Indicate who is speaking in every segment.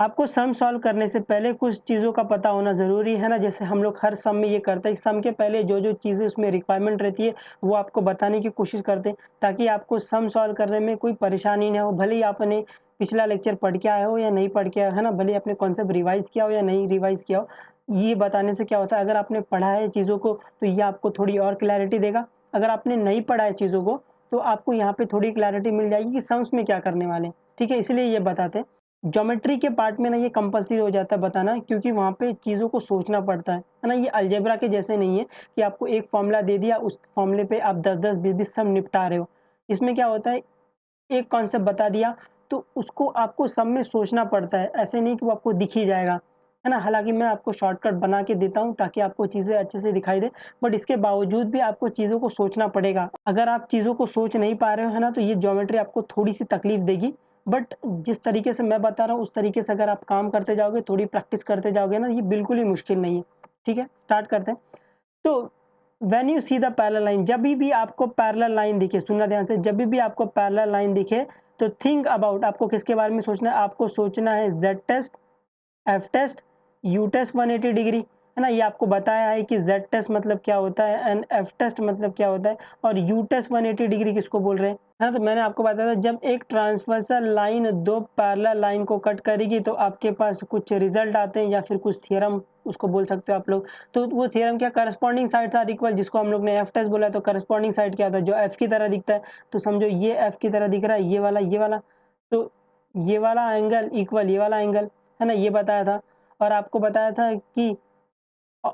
Speaker 1: आपको sum solve करने से पहले कुछ चीज़ों का पता होना ज़रूरी है ना, जैसे हम लोग हर सम में ये करते हैं, सम के पहले जो-जो चीज़ें उसमें रिक्वायरमेंट रहती है, वो आपको बताने की कोशिश करते हैं, ताकि आपको सम सॉल्व करने में कोई परेशानी ना हो। भले ही आपने पिछला लेक्चर पढ़ के आए हो या नहीं पढ़ के आए हो, है ना? भले ही आपने कॉन्सेप्ट रिवाइज़ किया हो या नहीं रिवाइज़ किया हो, ये बताने से क्या होता है, अगर आपने पढ़ा है चीज़ों को, तो ये आपको थोड़ी और क्लैरिटी देगा। अगर आपने नहीं पढ़ा है चीज़ों को, तो आपको यहाँ पे थोड़ी क्लैरिटी मिल जाएगी कि सम्स में क्या करने वाले हैं, ठीक है? इसलिए ये बताते हैं। ज्योमेट्री के पार्ट में ना ये कंपल्सरी हो जाता है बताना, क्योंकि वहाँ पे चीज़ों को सोचना पड़ता है ना? ये अलजेब्रा के जैसे नहीं है कि आपको एक फ़ॉर्मूला दे दिया, उस फ़ॉर्मूले पे आप 10-10, 20-20 सम निपटा रहे हो। इसमें क्या होता है, एक कॉन्सेप्ट बता दिया, तो उसको आपको सब में सोचना पड़ता है, ऐसे नहीं कि वो आपको दिख ही जाएगा, है ना? हालाँकि मैं आपको शॉर्टकट बना के देता हूँ ताकि आपको चीज़ें अच्छे से दिखाई दे, बट इसके बावजूद भी आपको चीज़ों को सोचना पड़ेगा। अगर आप चीज़ों को सोच नहीं पा रहे हो, है ना, तो ये ज्योमेट्री आपको थोड़ी-सी तकलीफ देगी, बट जिस तरीके से मैं बता रहा हूँ, उस तरीके से अगर आप काम करते जाओगे, थोड़ी प्रैक्टिस करते जाओगे ना, ये बिल्कुल ही मुश्किल नहीं है। ठीक है? स्टार्ट करते हैं। तो when you see the parallel line, जभी भी आपको पैरेलल लाइन दिखे, सुनना ध्यान से, जभी भी आपको पैरेलल लाइन दिखे, तो थिंक अबाउट, आपको किसके बारे में सोचना है? आपको सोचना है Z test, F test, U test 180 degree, है ना? ये आपको बताया है कि जेड टेस्ट मतलब क्या होता है एंड एफ टेस्ट मतलब क्या होता है, और यू टेस्ट 180 डिग्री किसको बोल रहे हैं, है ना? तो मैंने आपको बताया था, जब एक ट्रांसवर्सल लाइन दो पैरेलल लाइन को कट करेगी, तो आपके पास कुछ रिजल्ट आते हैं या फिर कुछ थ्योरम उसको बोल सकते हो आप लोग। तो वो थ्योरम क्या, करस्पॉन्डिंग साइड्स आर इक्वल, जिसको हम लोग ने एफ टेस्ट बोला, तो करस्पॉन्डिंग साइड क्या होता है, जो एफ की तरह दिखता है, तो समझो ये एफ की तरह दिख रहा है, ये वाला, तो ये वाला एंगल इक्वल ये वाला एंगल, है ना? ये बताया था। और आपको बताया था कि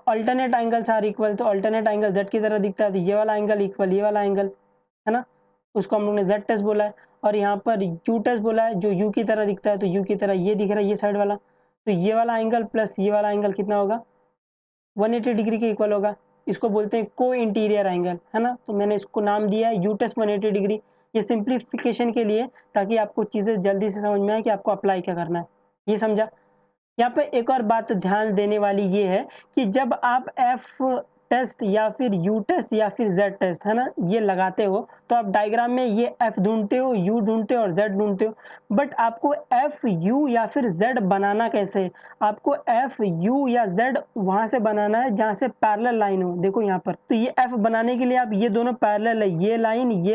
Speaker 1: अल्टरनेट एंगल्स आर इक्वल, तो अल्टरनेट एंगल जेड की तरह दिखता है, तो ये वाला एंगल इक्वल ये वाला एंगल, है ना? उसको हम लोग ने जेड टेस्ट बोला है। और यहाँ पर यू टेस्ट बोला है, जो यू की तरह दिखता है, तो यू की तरह ये दिख रहा है, ये साइड वाला, तो ये वाला एंगल प्लस ये वाला एंगल कितना होगा, 180 डिग्री के इक्वल होगा। इसको बोलते हैं को इंटीरियर एंगल, है ना? तो मैंने इसको नाम दिया है यू टेस्ट 180 डिग्री। ये सिंप्लीफिकेशन के लिए, ताकि आपको चीज़ें जल्दी से समझ में आए कि आपको अप्लाई क्या करना है। ये समझा? यहाँ पे एक और बात ध्यान देने वाली ये है कि जब आप एफ टेस्ट या फिर यू टेस्ट या फिर जेड टेस्ट, है ना, ये लगाते हो, तो आप डायग्राम में ये एफ ढूंढते हो, यू ढूंढते हो और जेड ढूंढते हो, बट आपको एफ यू या फिर जेड बनाना कैसे है? आपको एफ यू या जेड वहां से बनाना है जहां से पैरेलल लाइन हो। देखो यहाँ पर, तो ये एफ बनाने के लिए आप, ये दोनों पैरेलल है, ये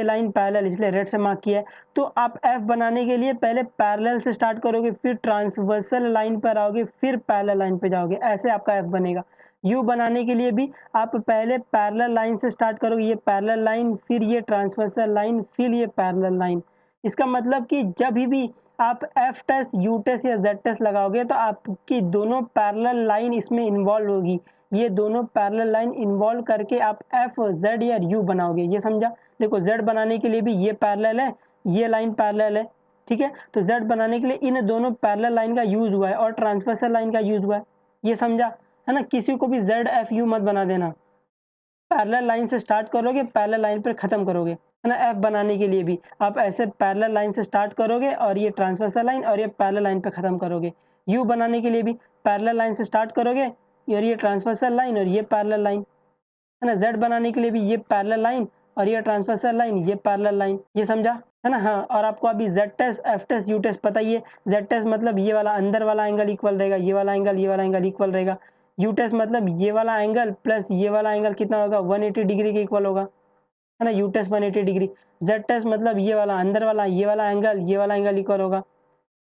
Speaker 1: लाइन पैरेलल, इसलिए रेड से मार्क किया है। तो आप एफ बनाने के लिए पहले पैरेलल से स्टार्ट करोगे, फिर ट्रांसवर्सल लाइन पर आओगे, फिर पैरेलल लाइन पे जाओगे, ऐसे आपका एफ बनेगा। यू बनाने के लिए भी आप पहले पैरेलल लाइन से स्टार्ट करोगे, ये पैरेलल लाइन, फिर ये ट्रांसवर्सल लाइन, फिर ये पैरेलल लाइन। इसका मतलब कि जब भी आप एफ टेस्ट, यू टेस्ट या जेड टेस्ट लगाओगे, तो आपकी दोनों पैरेलल लाइन इसमें इन्वॉल्व होगी। ये दोनों पैरेलल लाइन इन्वॉल्व करके आप एफ, जेड या यू बनाओगे। ये समझा? देखो, जेड बनाने के लिए भी ये पैरेलल है, ये लाइन पैरेलल है, ठीक है? तो Z बनाने के लिए इन दोनों पैरेलल लाइन का यूज़ हुआ है और ट्रांसवर्सल लाइन का यूज़ हुआ है। ये समझा, है ना? किसी को भी ZFU मत बना देना। पैरेलल लाइन से स्टार्ट करोगे, पैरेलल लाइन पे खत्म करोगे, है ना? F बनाने के लिए भी आप ऐसे पैरेलल लाइन से स्टार्ट करोगे और ये ट्रांसवर्सल लाइन और ये पैरेलल लाइन पे खत्म करोगे। U बनाने के लिए भी पैरेलल लाइन से स्टार्ट करोगे और ये ट्रांसवर्सल लाइन और ये पैरेलल लाइन, है ना? Z बनाने के लिए भी ये पैरेलल लाइन और ये ट्रांसवर्सल लाइन, ये पैरेलल लाइन। ये समझा, है ना? हाँ, और आपको अभी Z test, F test, U test पता ही है। Z टेस्ट मतलब ये वाला अंदर वाला एंगल इक्वल रहेगा, ये वाला एंगल, ये वाला एंगल इक्वल रहेगा। U टेस्ट मतलब ये वाला एंगल प्लस ये वाला एंगल कितना होगा, 180 डिग्री के इक्वल होगा, है ना? U test 180 degree. Z test मतलब ये वाला अंदर वाला, ये वाला एंगल इक्वल होगा,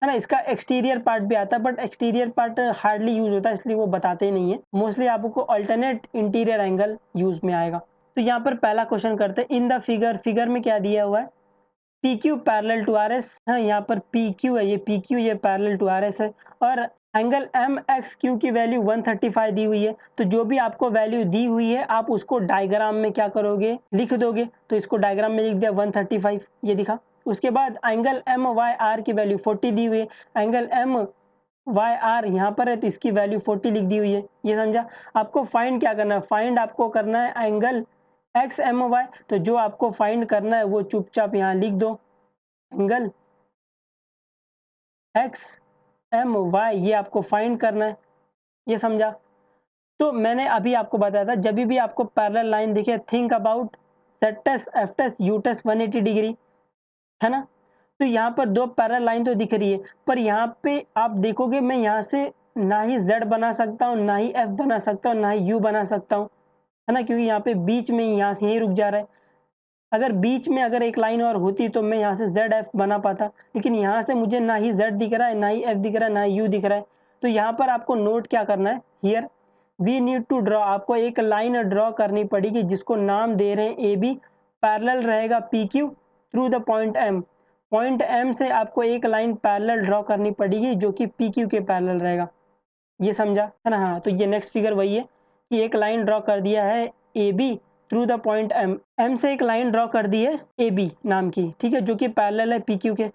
Speaker 1: है ना? इसका एक्सटीरियर पार्ट भी आता है, but exterior part hardly use होता है, इसलिए वो बताते ही नहीं है। मोस्टली आपको अल्टरनेट इंटीरियर एंगल यूज़ में आएगा। तो यहाँ पर पहला क्वेश्चन करते हैं। इन द फिगर, फिगर में क्या दिया हुआ है, P Q parallel to R S, है, यहाँ पर पी क्यू है, ये पी क्यू, ये पैरेलल टू आर एस है, और एंगल एम एक्स क्यू की वैल्यू 135 दी हुई है। तो जो भी आपको वैल्यू दी हुई है, आप उसको डायग्राम में क्या करोगे, लिख दोगे। तो इसको डायग्राम में लिख दिया 135, ये दिखा। उसके बाद एंगल एम वाई आर की वैल्यू 40 दी हुई है, एंगल एम वाई आर यहाँ पर है, तो इसकी वैल्यू 40 लिख दी हुई है। ये समझा? आपको फाइंड क्या करना है, फाइंड आपको करना है एंगल एक्स एम वाई। तो जो आपको फाइंड करना है वो चुपचाप यहाँ लिख दो, एंगल एक्स एम वाई, ये आपको फाइंड करना है। ये समझा? तो मैंने अभी आपको बताया था, जब भी आपको पैरेलल लाइन दिखे, think about Z test, F test, U test 180 degree, है ना? तो यहाँ पर 2 पैरेलल लाइन तो दिख रही है, पर यहाँ पे आप देखोगे मैं यहाँ से ना ही Z बना सकता हूँ, ना ही F बना सकता हूँ, ना ही U बना सकता हूँ, है ना? क्योंकि यहाँ पे बीच में ही यहाँ से यहीं रुक जा रहा है। अगर बीच में अगर एक लाइन और होती तो मैं यहाँ से ZF बना पाता, लेकिन यहाँ से मुझे ना ही Z दिख रहा है, ना ही F दिख रहा है, ना ही U दिख रहा है। तो यहाँ पर आपको नोट क्या करना है, here we need to draw, आपको एक लाइन ड्रॉ करनी पड़ेगी जिसको नाम दे रहे हैं AB, पैरेलल रहेगा PQ through the point M। Point M से आपको एक लाइन पैरेलल ड्रॉ करनी पड़ेगी जो कि PQ के पैरेलल रहेगा। ये समझा, है ना? हाँ, तो ये नेक्स्ट फिगर वही है कि एक लाइन ड्रॉ कर दिया है AB through the point M। M से एक लाइन ड्रॉ कर दी है AB नाम की, ठीक है? जो कि पैरेलल है PQ के।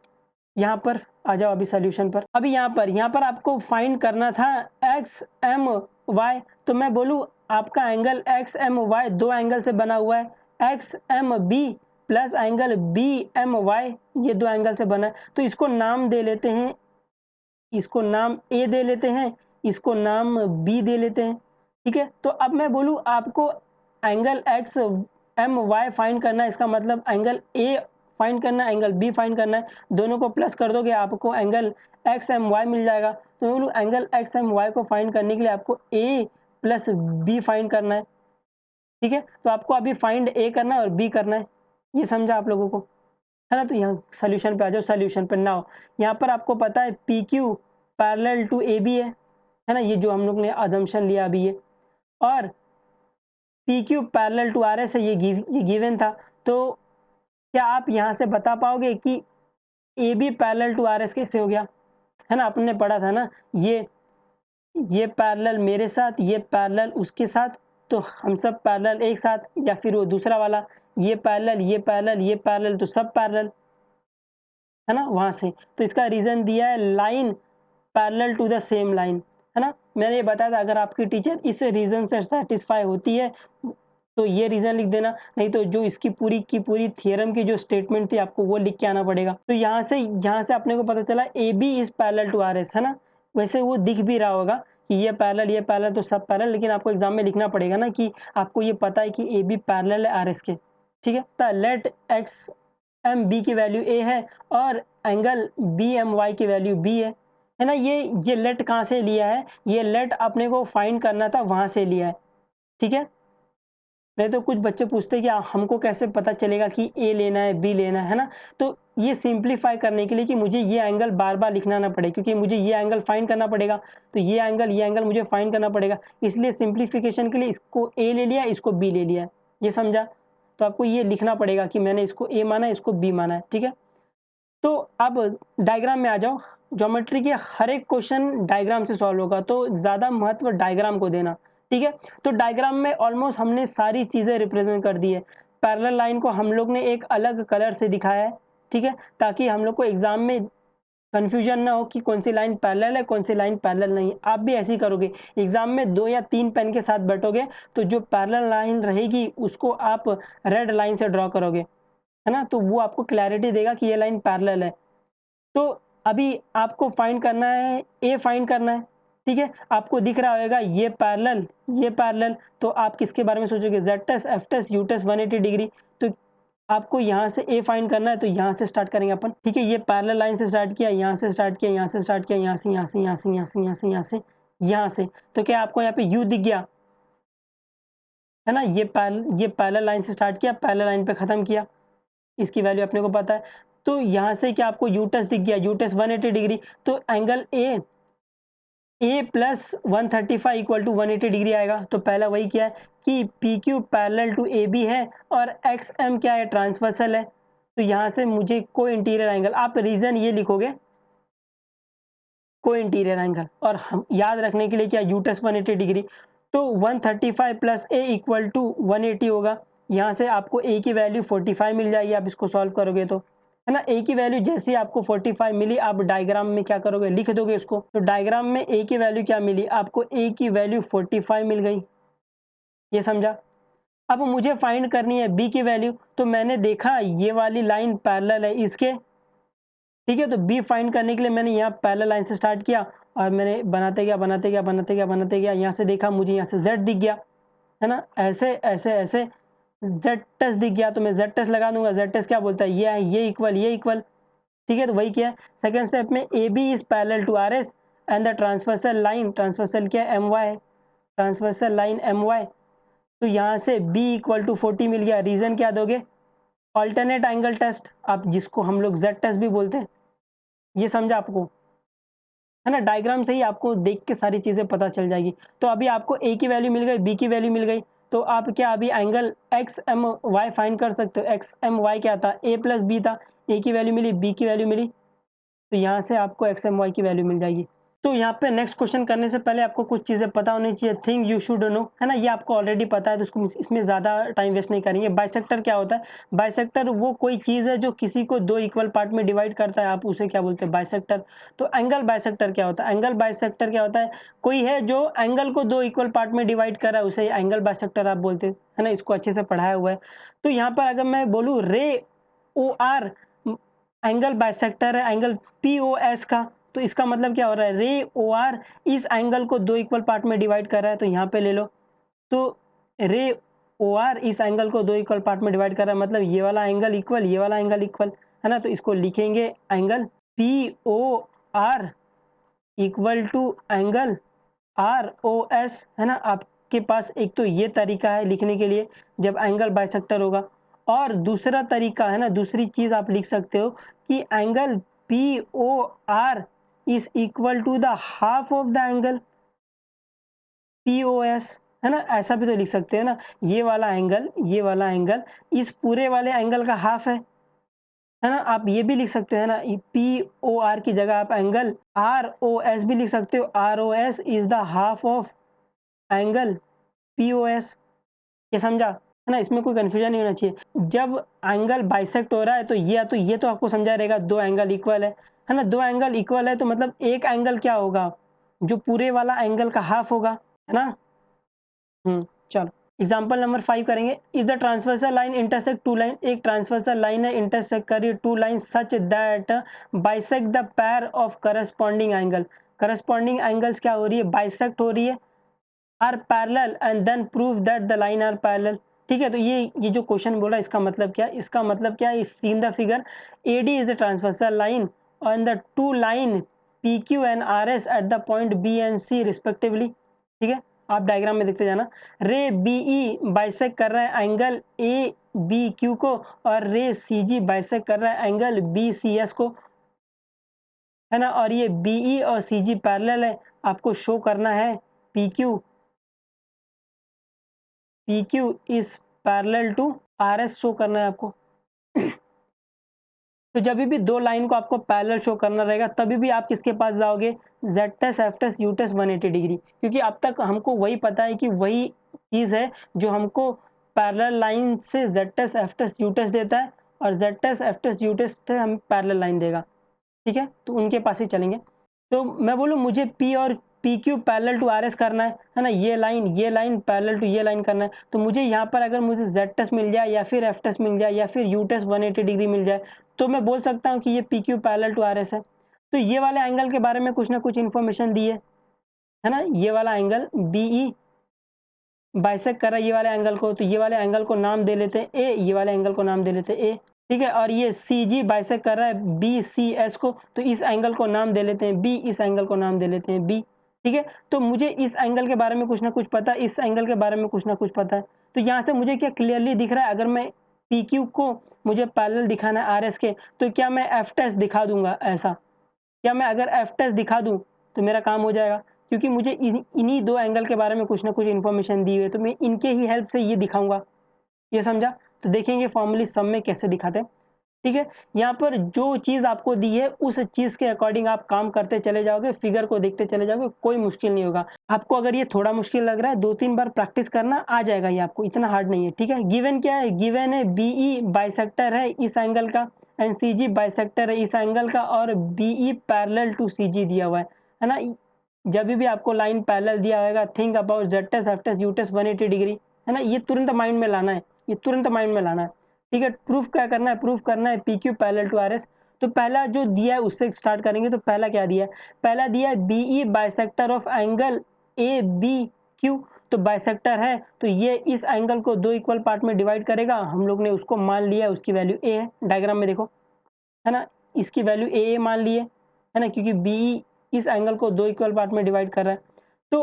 Speaker 1: यहाँ पर आ जाओ अभी सॉल्यूशन पर। अभी यहाँ पर आपको फाइंड करना था XMY, तो मैं बोलूँ आपका एंगल XMY 2 एंगल से बना हुआ है। XMB प्लस एंगल BMY ये 2 एंगल से बना है। तो इसको नाम दे लेते हैं, इसको नाम A दे लेते हैं, इसको नाम B दे लेते हैं, ठीक है? तो अब मैं बोलूँ आपको एंगल XMY फाइंड करना है, इसका मतलब एंगल A फाइंड करना है, एंगल B फाइंड करना है, दोनों को प्लस कर दोगे आपको एंगल XMY मिल जाएगा। तो मैं बोलूँ एंगल XMY को फाइंड करने के लिए आपको A प्लस B फाइंड करना है, ठीक है? तो आपको अभी फाइंड A करना है और B करना है, ये समझा आप लोगों को, है ना? तो यहाँ सॉल्यूशन पे आ जाओ, सॉल्यूशन पे नाउ यहाँ पर आपको पता है PQ पैरेलल टू AB है ना? ये जो हम लोग ने अजम्पशन लिया अभी ये, और PQ पैरेलल टू RS है, ये गिवन था। तो क्या आप यहाँ से बता पाओगे कि AB पैरेलल टू RS कैसे हो गया? है ना? आपने पढ़ा था ना, ये पैरेलल मेरे साथ, ये पैरेलल उसके साथ, तो हम सब पैरेलल एक साथ, या फिर वो दूसरा वाला ये पैरेलल, ये पैरेलल, ये पैरेलल, तो सब पैरेलल, है ना? वहाँ से। तो इसका रीज़न दिया है line parallel to the same line, है ना? मैंने ये बताया था अगर आपकी टीचर इस रीज़न से सैटिस्फाई होती है तो ये रीज़न लिख देना, नहीं तो जो इसकी पूरी की पूरी थ्योरम की जो स्टेटमेंट थी आपको वो लिख के आना पड़ेगा। तो यहाँ से अपने को पता चला AB is parallel to RS, है ना? वैसे वो दिख भी रहा होगा कि ये पैरेलल तो सब पैरेलल, लेकिन आपको एग्ज़ाम में लिखना पड़ेगा ना कि आपको ये पता है कि AB पैरेलल है RS के, ठीक है? तो लेट XMB की वैल्यू A है और एंगल BMY की वैल्यू B है ना? ये लेट कहाँ से लिया है? ये लेट अपने को फाइंड करना था, वहाँ से लिया है, ठीक है? नहीं तो कुछ बच्चे पूछते हैं कि हमको कैसे पता चलेगा कि A लेना है, B लेना है ना? तो ये सिंप्लीफाई करने के लिए कि मुझे ये एंगल बार-बार लिखना ना पड़े, क्योंकि मुझे ये एंगल फाइंड करना पड़ेगा, तो ये एंगल मुझे फाइंड करना पड़ेगा। इसलिए सिंप्लीफिकेशन के लिए इसको A ले लिया, इसको B ले लिया, ये समझा? तो आपको ये लिखना पड़ेगा कि मैंने इसको A माना है, इसको B माना है, ठीक है? तो अब डायग्राम में आ जाओ। ज्योमेट्री के हर एक क्वेश्चन डायग्राम से सॉल्व होगा, तो ज़्यादा महत्व डायग्राम को देना, ठीक है? तो डायग्राम में ऑलमोस्ट हमने सारी चीज़ें रिप्रेजेंट कर दी है। पैरेलल लाइन को हम लोग ने एक अलग कलर से दिखाया है, ठीक है? ताकि हम लोग को एग्ज़ाम में कन्फ्यूजन ना हो कि कौन सी लाइन पैरेलल है, कौन सी लाइन पैरेलल नहीं है। आप भी ऐसे ही करोगे, एग्ज़ाम में 2 या 3 पेन के साथ बैठोगे, तो जो पैरेलल लाइन रहेगी उसको आप रेड लाइन से ड्रॉ करोगे, है ना? तो वो आपको क्लैरिटी देगा कि ये लाइन पैरेलल है। तो अभी आपको फाइंड करना है, A फाइंड करना है, ठीक है? आपको दिख रहा होगा ये पैरेलल, तो आप किसके बारे में सोचोगे? Z test, F test, U test 180 degree. तो आपको यहाँ से A फाइंड करना है, तो यहाँ से स्टार्ट करेंगे अपन, ठीक है? ये पैरेलल लाइन से स्टार्ट किया, यहाँ से स्टार्ट किया, यहाँ से स्टार्ट किया, यहाँ से, यहाँ से, यहाँ से, यहाँ से, यहाँ से, यहाँ से, यहाँ से। तो क्या आपको यहाँ पे U दिख गया? है ना? ये पैरेलल लाइन से स्टार्ट किया, पैरेलल लाइन पे खत्म किया। इसकी वैल्यू अपने को पता है। तो यहाँ से क्या आपको यू टेस्ट दिख गया? यू टेस्ट 180 डिग्री, तो angle A plus 135 equal to 180 degree आएगा। तो पहला वही क्या है कि P Q parallel to A B है और एक्स एम क्या है? ट्रांसवर्सल है। तो यहाँ से मुझे को इंटीरियर एंगल, आप रीजन ये लिखोगे को इंटीरियर एंगल, और हम याद रखने के लिए क्या? यू टेस्ट 180 डिग्री, तो 135 प्लस ए इक्वल टू 180 होगा। यहाँ से आपको ए की वैल्यू 45 मिल जाएगी, आप इसको सॉल्व करोगे तो, है ना? ए की वैल्यू जैसे ही आपको 45 मिली, आप डायग्राम में क्या करोगे? लिख दोगे उसको। तो डायग्राम में ए की वैल्यू क्या मिली? आपको ए की वैल्यू 45 मिल गई, ये समझा? अब मुझे फाइंड करनी है बी की वैल्यू, तो मैंने देखा ये वाली लाइन पैरेलल है इसके, ठीक है? तो बी फाइंड करने के लिए मैंने यहाँ पैरेलल लाइन से स्टार्ट किया और मैंने बनाते गया, यहाँ से देखा मुझे यहाँ से Z दिख गया, है ना? ऐसे, ऐसे, ऐसे Z टेस्ट दिख गया, तो मैं Z टेस्ट लगा दूँगा। Z टेस्ट क्या बोलता है? ये इक्वल, ठीक है, तो वही किया है। सेकंड स्टेप में A B is parallel to R S and the transversal line, transversal क्या है, एम वाई है, ट्रांसवर्सल लाइन एम वाई। तो यहाँ से बी इक्वल टू 40 मिल गया। रीजन क्या दोगे, ऑल्टरनेट एंगल टेस्ट, आप जिसको हम लोग जेड टेस्ट भी बोलते हैं। ये समझा आपको, है ना। डायग्राम से ही आपको देख के सारी चीजें पता चल जाएगी। तो अभी आपको ए की वैल्यू मिल गई, बी की वैल्यू मिल गई, तो आप क्या अभी angle X M Y find कर सकते हो। एक्स एम वाई क्या था, ए प्लस बी था, ए की वैल्यू मिली, बी की वैल्यू मिली, तो यहाँ से आपको एक्स एम वाई की वैल्यू मिल जाएगी। तो यहाँ पे नेक्स्ट क्वेश्चन करने से पहले आपको कुछ चीज़ें पता होनी चाहिए। थिंग यू शुड नो, है ना, ये आपको ऑलरेडी पता है, तो इसको इसमें ज़्यादा टाइम वेस्ट नहीं करेंगे। बाइसेक्टर क्या होता है, बाइसेक्टर वो कोई चीज़ है जो किसी को दो इक्वल पार्ट में डिवाइड करता है, आप उसे क्या बोलते हैं, बाइसेक्टर। तो एंगल बाइसेक्टर क्या होता है, एंगल बाइसेक्टर क्या होता है, कोई है जो एंगल को दो इक्वल पार्ट में डिवाइड कर रहा है, उसे एंगल बाइसेक्टर आप बोलते हैं, है ना। इसको अच्छे से पढ़ाया हुआ है। तो यहाँ पर अगर मैं बोलूँ रे ओ आर एंगल बाइसेक्टर है एंगल पी ओ एस का, तो इसका मतलब क्या हो रहा है, रे ओ आर इस एंगल को दो इक्वल पार्ट में डिवाइड कर रहा है, तो यहाँ पे ले लो। तो रे ओ आर इस एंगल को दो इक्वल पार्ट में डिवाइड कर रहा है, मतलब ये वाला एंगल इक्वल, ये वाला एंगल इक्वल, है ना। तो इसको लिखेंगे angle P O R equal to angle R O S, है ना। आपके पास एक तो ये तरीका है लिखने के लिए जब एंगल बाइसेक्टर होगा, और दूसरा तरीका है ना, दूसरी चीज आप लिख सकते हो कि angle P O R is equal to the half of the angle P O S, है ना। ऐसा भी तो लिख सकते हो ना, ये वाला एंगल, ये वाला एंगल इस पूरे वाले एंगल का हाफ है ना। आप ये भी लिख सकते हो, है ना, पी ओ आर की जगह आप एंगल आर ओ एस भी लिख सकते हो। R O S is the half of angle P O S, ये समझा, है ना। इसमें कोई कंफ्यूजन नहीं होना चाहिए। जब एंगल बाइसेक्ट हो रहा है तो ये तो आपको समझा रहेगा, दो एंगल इक्वल है ना। दो एंगल इक्वल है तो मतलब एक एंगल क्या होगा, जो पूरे वाला एंगल का हाफ होगा, है ना। चलो एग्जाम्पल नंबर 5 करेंगे। Is the transversal line intersect two line, एक ट्रांसवर्सल लाइन है इंटरसेक्ट कर रही है two line such that bisect the pair of corresponding angle. Corresponding angles क्या हो रही है, बाइसेक्ट हो रही है, are parallel and then prove that the line are parallel. ठीक है, तो ये जो क्वेश्चन बोला इसका मतलब क्या है, इसका मतलब क्या है, in the figure AD is the transversal line on the two line PQ and RS at the point B and C respectively. ठीक है, आप डायग्राम में देखते जाना। रे BE बाइसेक्ट कर रहा है एंगल ABQ को, और रे CG बाइसेक्ट कर रहा है एंगल BCS को, है ना। और ये BE और CG पैरेलल है, आपको शो करना है PQ is parallel to RS show करना है आपको। तो जब भी दो लाइन को आपको पैरेलल शो करना रहेगा तभी भी आप किसके पास जाओगे, Z test F test U test 180 degree, क्योंकि अब तक हमको वही पता है कि वही चीज़ है जो हमको पैरेलल लाइन से Z test F test U test देता है, और Z test F test U test से हमें पैरेलल लाइन देगा। ठीक है, तो उनके पास ही चलेंगे। तो मैं बोलूँ मुझे पी और P Q parallel to R S करना है ना, ये लाइन पैरेलल टू ये लाइन करना है, तो मुझे यहाँ पर अगर मुझे जेड टेस्ट मिल जाए या फिर एफ टेस्ट मिल जाए या फिर यू टेस्ट 180 डिग्री मिल जाए, तो मैं बोल सकता हूँ कि ये P Q parallel to R S है। तो ये वाले एंगल के बारे में कुछ ना कुछ इन्फॉर्मेशन दी है ना। ये वाला एंगल बी ई बाइसेक्ट कर रहा है ये वाले एंगल को, तो ये वाले एंगल को नाम दे लेते हैं ए, ये वाले एंगल को नाम दे लेते हैं ए। ठीक है, और ये सी जी बाइसेक्ट कर रहा है बी सी एस को, तो इस एंगल को नाम दे लेते हैं बी, इस एंगल को नाम दे लेते हैं बी। ठीक है, तो मुझे इस एंगल के बारे में कुछ ना कुछ पता है, इस एंगल के बारे में कुछ ना कुछ पता है। तो यहाँ से मुझे क्या क्लियरली दिख रहा है, अगर मैं पी क्यू को मुझे पैरेलल दिखाना है आर एस के, तो क्या मैं एफ टेस्ट दिखा दूंगा ऐसा, क्या मैं अगर एफ टेस्ट दिखा दूं तो मेरा काम हो जाएगा, क्योंकि मुझे इन्हीं दो एंगल के बारे में कुछ ना कुछ इन्फॉर्मेशन दी हुई है, तो मैं इनके ही हेल्प से ये दिखाऊंगा। ये समझा, तो देखेंगे फॉर्मली सम में कैसे दिखाते हैं। ठीक है, यहाँ पर जो चीज़ आपको दी है उस चीज़ के अकॉर्डिंग आप काम करते चले जाओगे, फिगर को देखते चले जाओगे, कोई मुश्किल नहीं होगा आपको। अगर ये थोड़ा मुश्किल लग रहा है 2-3 बार प्रैक्टिस करना, आ जाएगा ये आपको, इतना हार्ड नहीं है। ठीक है, गिवन क्या है, गिवन है बीई बाइसेक्टर है इस एंगल का एंड सीजी बाइसेक्टर है इस एंगल का, और बीई पैरेलल टू सीजी दिया हुआ है ना। जब भी आपको लाइन पैरेलल दिया होगा, think about Z test F test U test 180 degree, है ना। ये तुरंत माइंड में लाना है, ये तुरंत माइंड में लाना है। ठीक है, प्रूफ क्या करना है, प्रूफ करना है P Q parallel to R S. तो पहला जो दिया है उससे स्टार्ट करेंगे। तो पहला क्या दिया है, पहला दिया है BE bisector of angle A B Q, तो बाइसेक्टर है तो ये इस एंगल को दो इक्वल पार्ट में डिवाइड करेगा, हम लोग ने उसको मान लिया, उसकी वैल्यू ए है, डायग्राम में देखो, है ना। इसकी वैल्यू ए मान लिए, है ना, क्योंकि बी इस एंगल को 2 इक्वल पार्ट में डिवाइड कर रहा है। तो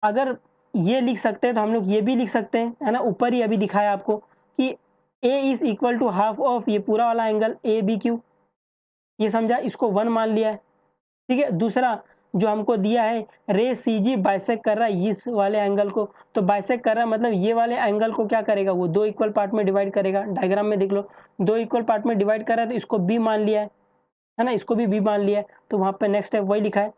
Speaker 1: अगर ये लिख सकते हैं तो हम लोग ये भी लिख सकते हैं, है ना, ऊपर ही अभी दिखाया आपको कि A is equal to half of ये पूरा वाला एंगल ए बी क्यू, ये समझा, इसको 1 मान लिया है। ठीक है, दूसरा जो हमको दिया है रे सी जी बाइसेक्ट कर रहा है इस वाले एंगल को, तो बाइसेक्ट कर रहा है मतलब ये वाले एंगल को क्या करेगा, वो 2 इक्वल पार्ट में डिवाइड करेगा। डायग्राम में देख लो 2 इक्वल पार्ट में डिवाइड कर रहा है तो इसको बी मान लिया है ना, इसको भी बी मान लिया है। तो वहाँ पे नेक्स्ट स्टेप वही लिखा है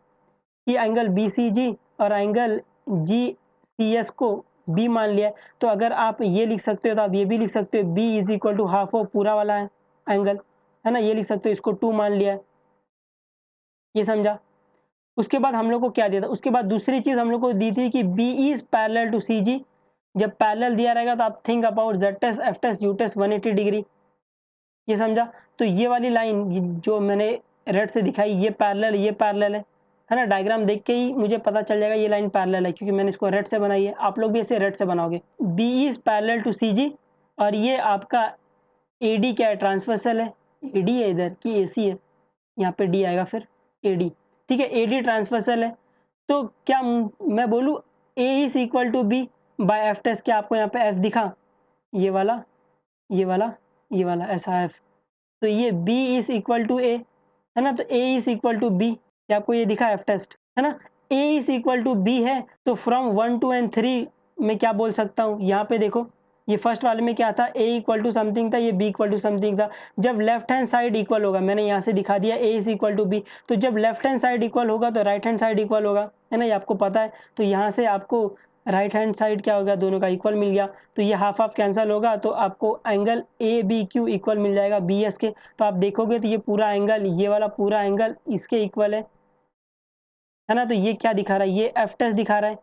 Speaker 1: कि एंगल बी सी जी और एंगल जी सी एस को बी मान लिया है। तो अगर आप ये लिख सकते हो तो आप ये भी लिख सकते हो B is equal to half of पूरा वाला एंगल, है ना, ये लिख सकते हो, इसको 2 मान लिया है, ये समझा। उसके बाद हम लोग को क्या दिया था, उसके बाद दूसरी चीज़ हम लोग को दी थी कि B is parallel to C G. जब पैरेलल दिया रहेगा तो आप think about Z test F test U test 180 degree, ये समझा। तो ये वाली लाइन जो मैंने रेड से दिखाई ये पैरेलल है ना, डायग्राम देख के ही मुझे पता चल जाएगा ये लाइन पैरेलल है क्योंकि मैंने इसको रेड से बनाई है। आप लोग भी ऐसे रेड से बनाओगे। B is parallel to C जी और ये आपका ए डी क्या है, ट्रांसवर्सल है, ए डी है इधर कि ए सी है, यहाँ पे डी आएगा फिर ए डी, ठीक है, ए डी ट्रांसवर्सल है। तो क्या मैं बोलूँ A is equal to B by F test, क्या आपको यहाँ पे एफ दिखा, ये वाला ये वाला ये वाला ऐसा एफ, तो ये b is equal to A, है ना, तो a is equal to B, क्या आपको ये दिखा एफ टेस्ट, है ना। a is equal to B है तो फ्रॉम 1 2 एंड 3 में क्या बोल सकता हूँ, यहाँ पे देखो ये फर्स्ट वाले में क्या था, a इक्वल टू समथिंग था, ये b इक्वल टू समथिंग था। जब लेफ्ट हैंड साइड इक्वल होगा, मैंने यहाँ से दिखा दिया a is equal to B, तो जब लेफ्ट हैंड साइड इक्वल होगा तो राइट हैंड साइड इक्वल होगा, है ना, ये आपको पता है। तो यहाँ से आपको राइट हैंड साइड क्या हो गया, दोनों का इक्वल मिल गया, तो ये हाफ हाफ कैंसिल होगा, तो आपको angle A B Q equal मिल जाएगा बी एस के। तो आप देखोगे तो ये पूरा एंगल, ये वाला पूरा एंगल इसके इक्वल है ना। तो ये क्या दिखा रहा है, ये एफ टेस्ट दिखा रहा है।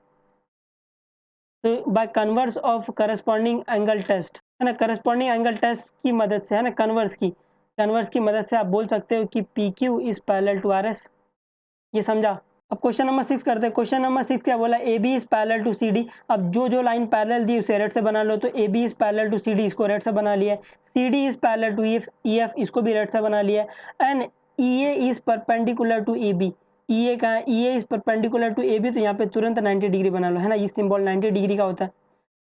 Speaker 1: तो by converse of corresponding angle test, है ना, करस्पॉन्डिंग एंगल टेस्ट की मदद से, है ना, कन्वर्स की मदद से आप बोल सकते हो कि P Q is parallel to R S, ये समझा। अब क्वेश्चन नंबर 6 करते हैं। क्वेश्चन नंबर 6 क्या बोला, A B is parallel to C D. अब जो लाइन पैरेलल दी उसे रेड से बना लो, तो A B is parallel to C D, इसको रेड से बना लिया है। C D is parallel to E F, इसको भी रेड से बना लिया है। And E A is perpendicular to A B, E A कहाँ है, E A is perpendicular to A B, तो यहाँ पे तुरंत 90 डिग्री बना लो, है ना, ये सिंबल 90 डिग्री का होता है।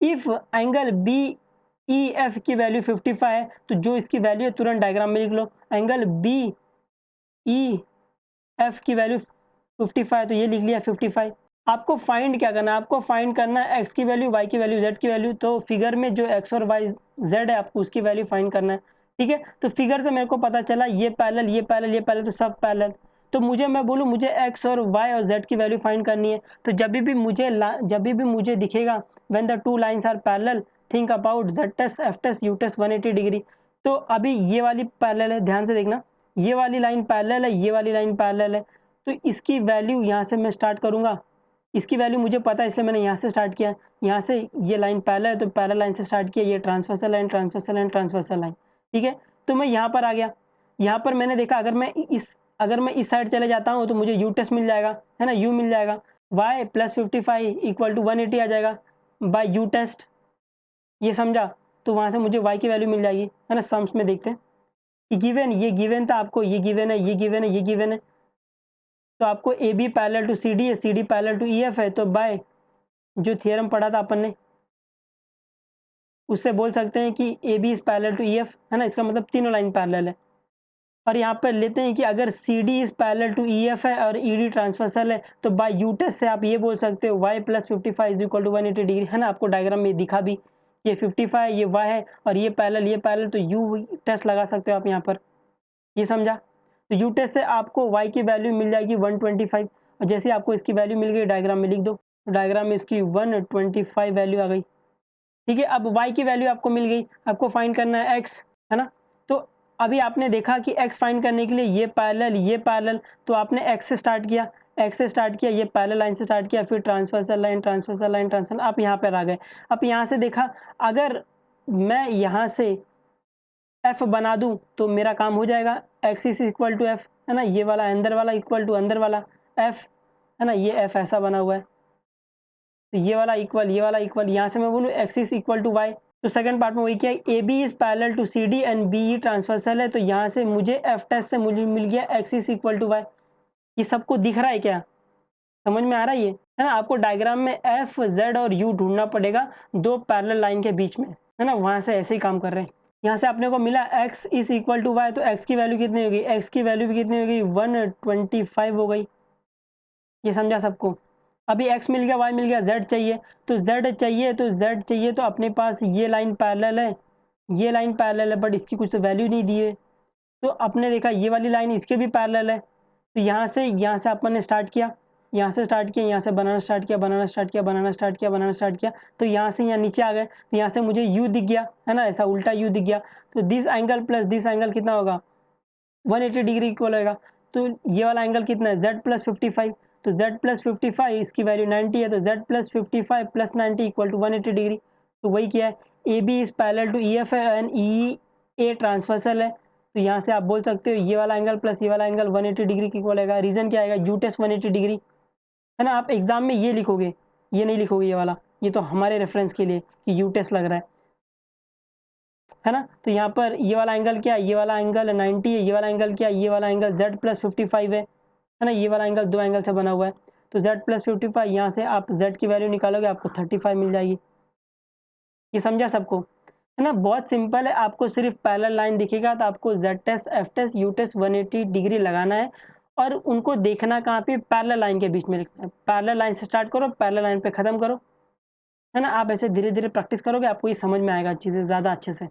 Speaker 1: If angle B E F की वैल्यू 55 है, तो जो इसकी वैल्यू है तुरंत डायग्राम में लिख लो। एंगल बी ई एफ की वैल्यू 55, तो ये लिख लिया 55। आपको फाइंड क्या करना है, आपको फाइंड करना है एक्स की वैल्यू, वाई की वैल्यू, जेड की वैल्यू। तो फिगर में जो एक्स और वाई जेड है आपको उसकी वैल्यू फाइंड करना है, ठीक है। तो फिगर से मेरे को पता चला ये पैरेलल ये पैरेलल ये पैरेलल, तो सब पैरेलल। तो मैं बोलूँ मुझे एक्स और वाई और जेड की वैल्यू फाइंड करनी है, तो जब भी मुझे दिखेगा when the two lines are parallel think about Z test F test U test 180 degree. तो अभी ये वाली पैरेलल है, ध्यान से देखना, ये वाली लाइन पैरेलल है, ये वाली लाइन पैरेलल है। तो इसकी वैल्यू यहाँ से मैं स्टार्ट करूँगा, इसकी वैल्यू मुझे पता है इसलिए मैंने यहाँ से स्टार्ट किया। यहाँ से ये लाइन पैरेलल है तो पैरेलल लाइन से स्टार्ट किया, ये transversal line transversal line transversal line, ठीक है। तो मैं यहाँ पर आ गया, यहाँ पर मैंने देखा अगर मैं इस साइड चले जाता हूँ तो मुझे यू टेस्ट मिल जाएगा, है ना, यू मिल जाएगा, वाई प्लस 55 इक्वल टू 180 आ जाएगा बाय यू टेस्ट, ये समझा। तो वहाँ से मुझे वाई की वैल्यू मिल जाएगी, है ना। सम्स में देखते हैं, ये गिवन था आपको, ये गिवन है, ये गिवन है, ये गिवन है। तो आपको A B parallel to C D है, C D parallel to E F है, तो बाय जो थियरम पढ़ा था अपन ने उससे बोल सकते हैं कि A B is parallel to E F, है ना, इसका मतलब तीनों लाइन पैरेलल है। और यहाँ पर लेते हैं कि अगर C D is parallel to E F है और ई डी ट्रांसवर्सल है, तो बाय यू टेस्ट से आप ये बोल सकते हो Y plus 55 is equal to 180 degree, है ना। आपको डायग्राम में दिखा भी, ये 55 ये वाई है और ये पैरेलल, तो यू टेस्ट लगा सकते हो आप यहाँ पर, ये समझा। तो यू टेस्ट से आपको y की वैल्यू मिल जाएगी 125, और जैसे आपको इसकी वैल्यू मिल गई डायग्राम में लिख दो, तो डायग्राम में इसकी 125 वैल्यू आ गई, ठीक है। अब y की वैल्यू आपको मिल गई, आपको फाइंड करना है x, है ना। तो अभी आपने देखा कि x फाइंड करने के लिए ये पैरेलल, तो आपने x से स्टार्ट किया, ये पैरेलल लाइन से स्टार्ट किया, फिर ट्रांसवर्सल लाइन, आप यहाँ पर आ गए। अब यहाँ से देखा, अगर मैं यहाँ से f बना दूं तो मेरा काम हो जाएगा, x is equal to F, है ना, ये वाला अंदर वाला इक्वल टू अंदर वाला f, है ना, ये f ऐसा बना हुआ है, तो ये वाला इक्वल, यहाँ से मैं बोलूँ x is equal to Y, तो सेकंड पार्ट में वही किया, A B is parallel to C D and B E transversal है, तो यहाँ से मुझे एफ टेस्ट से मुझे मिल गया X is equal to Y. ये सबको दिख रहा है क्या? समझ में आ रहा है ये? है ना? आपको डायग्राम में एफ जेड और यू ढूंढना पड़ेगा दो पैरेलल लाइन के बीच में, है ना? वहां से ऐसे ही काम कर रहे हैं। यहाँ से अपने को मिला x is equal to Y, तो x की वैल्यू कितनी होगी? x की वैल्यू भी कितनी होगी? 125 हो गई। ये समझा सबको? अभी x मिल गया, y मिल गया, z चाहिए। तो z चाहिए, तो अपने पास ये लाइन पैरेलल है, ये लाइन पैरेलल है, बट इसकी कुछ तो वैल्यू नहीं दी है। तो आपने देखा ये वाली लाइन इसके भी पैरेलल है। तो यहाँ से अपन ने स्टार्ट किया, यहाँ से स्टार्ट किया, यहाँ से बनाना स्टार्ट किया, बनाना स्टार्ट किया, बनाना स्टार्ट किया, बनाना स्टार्ट किया। तो यहाँ से यहाँ नीचे आ गए, तो यहाँ से मुझे यू दिख गया, है ना? ऐसा उल्टा यू दिख गया। तो this angle plus this angle कितना होगा? 180 डिग्री इक्वल होगा। तो ये वाला एंगल कितना है? z plus 55। तो z प्लस 55 इसकी वैल्यू 90 है, तो z plus 55 plus 90 equal to 180 degree. तो वही क्या है? A B is parallel to E F है एंड ई ए ट्रांसवर्सल है। तो यहाँ से आप बोल सकते हो ये वाला एंगल प्लस ये वाला एंगल 180 डिग्री की इक्वल आएगा। रीजन क्या आएगा? यू टेस्ट 180 डिग्री, है ना? आप एग्जाम में ये लिखोगे, ये नहीं लिखोगे ये वाला, ये तो हमारे रेफरेंस के लिए कि यू टेस्ट लग रहा है ना? तो यहाँ पर ये वाला एंगल क्या है? ये वाला एंगल 90 है, ये वाला एंगल क्या है? ये वाला एंगल z प्लस 55 है ना? ये वाला एंगल दो एंगल से बना हुआ है। तो z प्लस 55, यहाँ से आप z की वैल्यू निकालोगे, आपको 35 मिल जाएगी। ये समझा सबको? है ना? बहुत सिंपल है। आपको सिर्फ पैरेलल लाइन दिखेगा तो आपको z test, F test, U test 180 degree लगाना है और उनको देखना कहाँ पे? पैरेलल लाइन के बीच में लिखना है। पैरेलल लाइन से स्टार्ट करो, पैरेलल लाइन पे खत्म करो, है ना? आप ऐसे धीरे धीरे प्रैक्टिस करोगे, आपको ये समझ में आएगा चीज़ें ज़्यादा अच्छे से।